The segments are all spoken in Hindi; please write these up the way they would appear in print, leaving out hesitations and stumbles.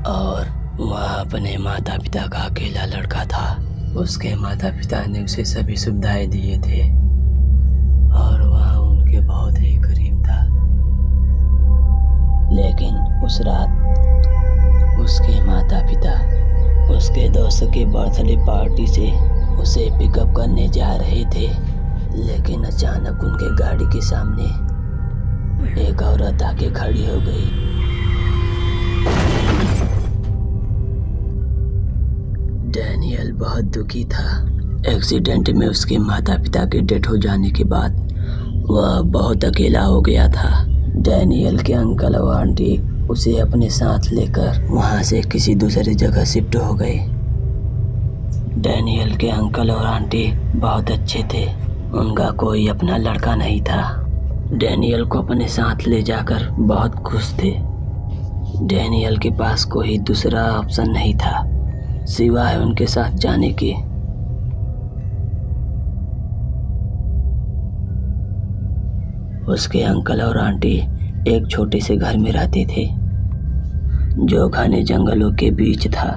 और वह अपने माता पिता का अकेला लड़का था। उसके माता पिता ने उसे सभी सुविधाएं दिए थे और वह उनके बहुत ही करीब था। लेकिन उस रात उसके माता पिता उसके दोस्त के बर्थडे पार्टी से उसे पिकअप करने जा रहे थे। लेकिन अचानक उनके गाड़ी के सामने एक औरत आके खड़ी हो गई। डैनियल बहुत दुखी था। एक्सीडेंट में उसके माता पिता के डेथ हो जाने के बाद वह बहुत अकेला हो गया था। डैनियल के अंकल और आंटी उसे अपने साथ लेकर वहां से किसी दूसरी जगह शिफ्ट हो गए। डैनियल के अंकल और आंटी बहुत अच्छे थे। उनका कोई अपना लड़का नहीं था। डैनियल को अपने साथ ले जाकर बहुत खुश थे। डैनियल के पास कोई दूसरा ऑप्शन नहीं था सिवाय उनके साथ जाने के। उसके अंकल और आंटी एक छोटे से घर में रहते थे जो घने जंगलों के बीच था।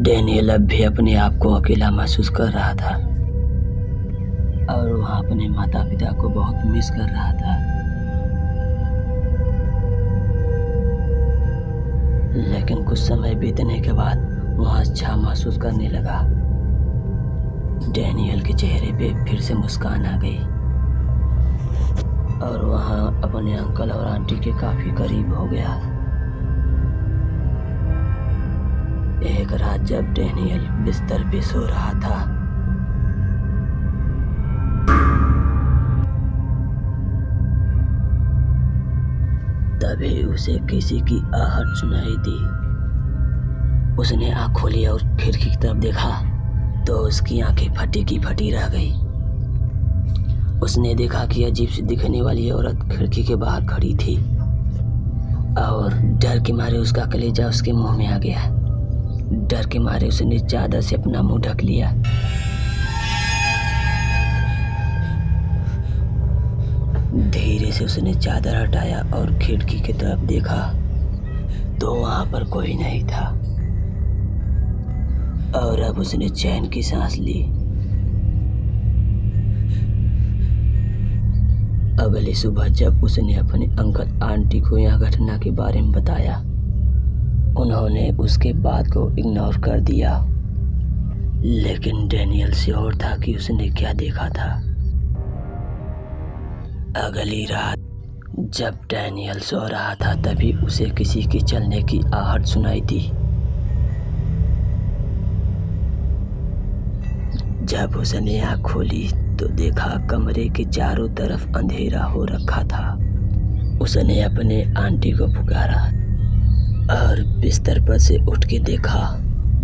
डैनियल अब भी अपने आप को अकेला महसूस कर रहा था और वह अपने माता पिता को बहुत मिस कर रहा था। लेकिन कुछ समय बीतने के बाद वह अच्छा महसूस करने लगा। डैनियल के चेहरे पे फिर से मुस्कान आ गई और वह अपने अंकल और आंटी के काफी करीब हो गया। एक रात जब डैनियल बिस्तर पे सो रहा था, तभी उसे किसी की आहट सुनाई दी। उसने आँख खोली और खिड़की की तरफ देखा तो उसकी आंखें फटी की फटी रह गई। उसने देखा कि अजीब सी दिखने वाली औरत खिड़की के बाहर खड़ी थी और डर के मारे उसका कलेजा उसके मुंह में आ गया। डर के मारे उसने चादर से अपना मुंह ढक लिया। धीरे से उसने चादर हटाया और खिड़की की तरफ देखा तो वहां पर कोई नहीं था और अब उसने चैन की सांस ली। अगली सुबह जब उसने अपने अंकल आंटी को यह घटना के बारे में बताया, उन्होंने उसके बात को इग्नोर कर दिया। लेकिन डैनियल श्योर था कि उसने क्या देखा था। अगली रात जब डैनियल सो रहा था तभी उसे किसी के चलने की आहट सुनाई दी। जब उसने आँख खोली तो देखा कमरे के चारों तरफ अंधेरा हो रखा था। उसने अपने आंटी को पुकारा और बिस्तर पर से उठ के देखा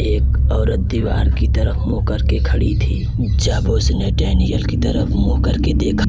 एक औरत दीवार की तरफ मुंह करके खड़ी थी। जब उसने डैनियल की तरफ मुंह करके देखा